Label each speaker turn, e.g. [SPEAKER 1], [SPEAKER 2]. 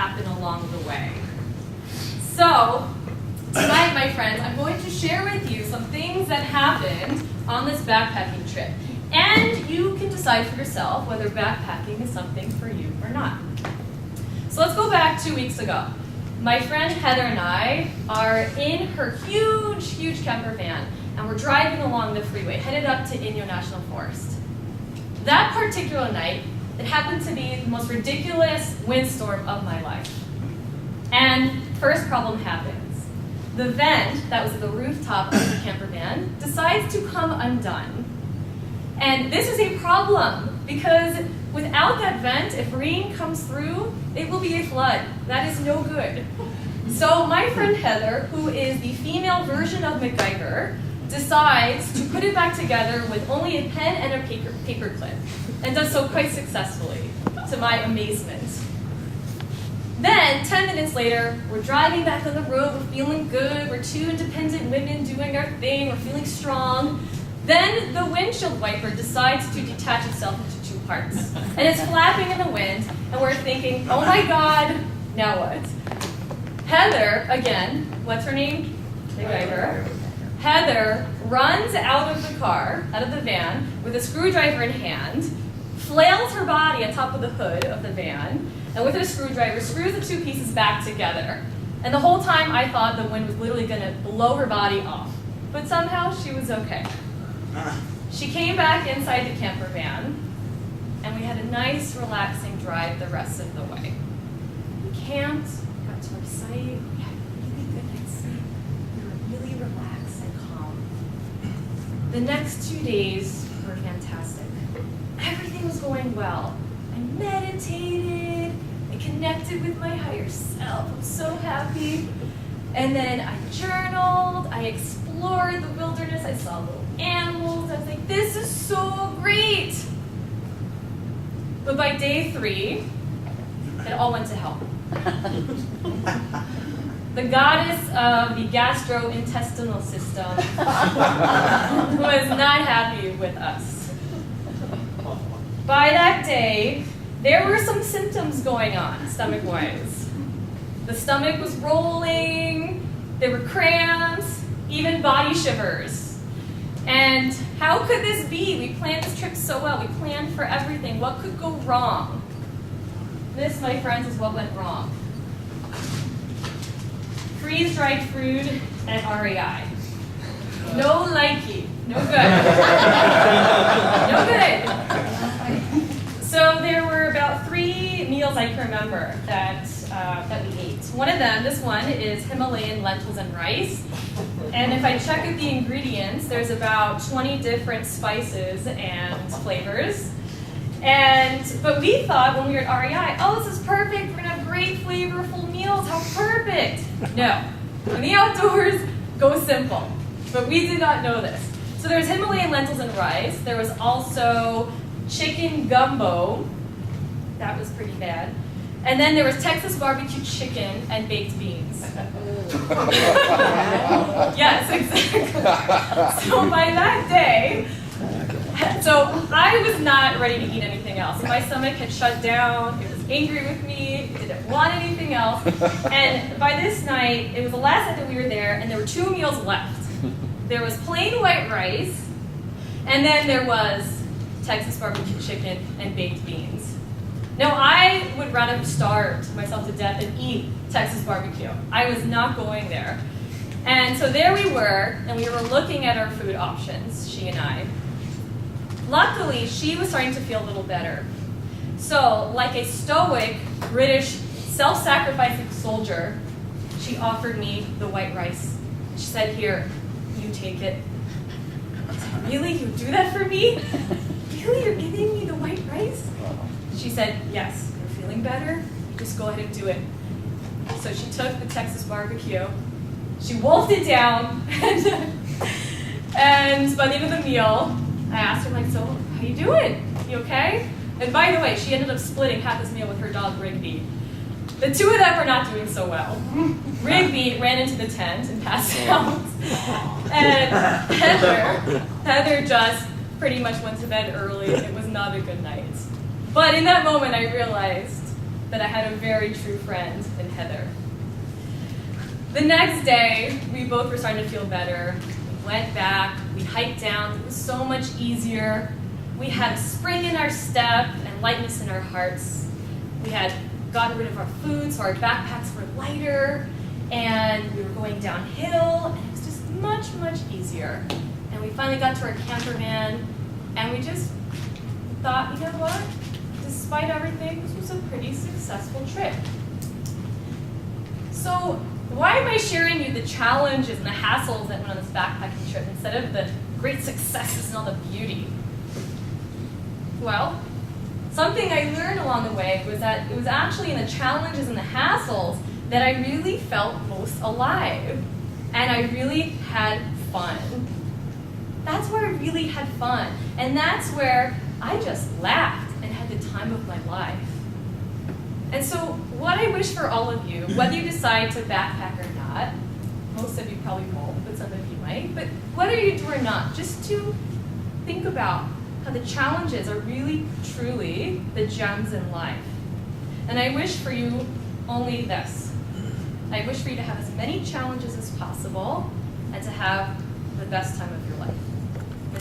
[SPEAKER 1] happen along the way. So, tonight, my friends, I'm going to share with you some things that happened on this backpacking trip. And you can decide for yourself whether backpacking is something for you or not. So let's go back 2 weeks ago. My friend Heather and I are in her huge camper van, and we're driving along the freeway, headed up to Inyo National Forest. That particular night, it happened to be the most ridiculous windstorm of my life. And first problem happens. The vent that was at the rooftop of the camper van decides to come undone. And this is a problem because without that vent, if rain comes through, it will be a flood. That is no good. So my friend Heather, who is the female version of MacGyver, decides to put it back together with only a pen and a paper clip, and does so quite successfully, to my amazement. Then, 10 minutes later, we're driving back on the road, we're feeling good, we're two independent women doing our thing, we're feeling strong. Then the windshield wiper decides to detach itself into 2 parts. And it's flapping in the wind, and we're thinking, oh my God, now what? Heather, again, what's her name? MacGyver. Heather runs out of the car, out of the van, with a screwdriver in hand, flails her body on top of the hood of the van, and with her screwdriver, screws the 2 pieces back together. And the whole time I thought the wind was literally gonna blow her body off. But somehow she was okay. She came back inside the camper van, and we had a nice, relaxing drive the rest of the way. We camped, got to our site, we had a really good night's sleep. We were really relaxed and calm. The next 2 days were fantastic. Everything was going well. I meditated, I connected with my higher self. I'm so happy. And then I journaled, I explored the wilderness, I saw little animals. I was like, this is so great. But by day 3, it all went to hell. The goddess of the gastrointestinal system was not happy with us. By that day, there were some symptoms going on, stomach-wise. The stomach was rolling, there were cramps, even body shivers. And how could this be? We planned this trip so well. We planned for everything. What could go wrong? This, my friends, is what went wrong. Freeze-dried food at REI. No likey. No good. No good. So there were about 3 meals I can remember that we ate. One of them, this one, is Himalayan lentils and rice. And if I check out the ingredients, there's about 20 different spices and flavors. But we thought when we were at REI, oh, this is perfect. We're gonna have great flavorful meals. How perfect. No. In the outdoors, go simple. But we did not know this. So there's Himalayan lentils and rice. There was also chicken gumbo. That was pretty bad. And then there was Texas barbecue chicken and baked beans. Yes, exactly. So by that day, so I was not ready to eat anything else. My stomach had shut down. It was angry with me. It didn't want anything else. And by this night, it was the last night that we were there, and there were 2 meals left. There was plain white rice, and then there was Texas barbecue chicken and baked beans. Now, I would rather have starved myself to death than eat Texas barbecue. I was not going there. And so there we were, and we were looking at our food options, she and I. Luckily, she was starting to feel a little better. So, like a stoic British self-sacrificing soldier, she offered me the white rice. She said, here, you take it. I said, really? You do that for me? Really? You're giving me the white rice? She said, yes, you're feeling better? Just go ahead and do it. So she took the Texas barbecue, she wolfed it down, and by the end of the meal, I asked her, like, so, how you doing? You okay? And by the way, she ended up splitting half this meal with her dog, Rigby. The 2 of them were not doing so well. Rigby ran into the tent and passed out. And Heather just pretty much went to bed early. It was not a good night. But in that moment, I realized that I had a very true friend in Heather. The next day, we both were starting to feel better. We went back, we hiked down, it was so much easier. We had spring in our step and lightness in our hearts. We had gotten rid of our food, so our backpacks were lighter, and we were going downhill, and it was just much, much easier. And we finally got to our camper van, and we just thought, you know what? Despite everything, this was a pretty successful trip. So why am I sharing you the challenges and the hassles that went on this backpacking trip instead of the great successes and all the beauty? Well, something I learned along the way was that it was actually in the challenges and the hassles that I really felt most alive. And I really had fun. That's where I really had fun. And that's where I just laughed and had the time of my life. And so what I wish for all of you, whether you decide to backpack or not, most of you probably won't, but some of you might, but whether you do or not, just to think about how the challenges are really, truly the gems in life. And I wish for you only this. I wish for you to have as many challenges as possible and to have the best time of your life.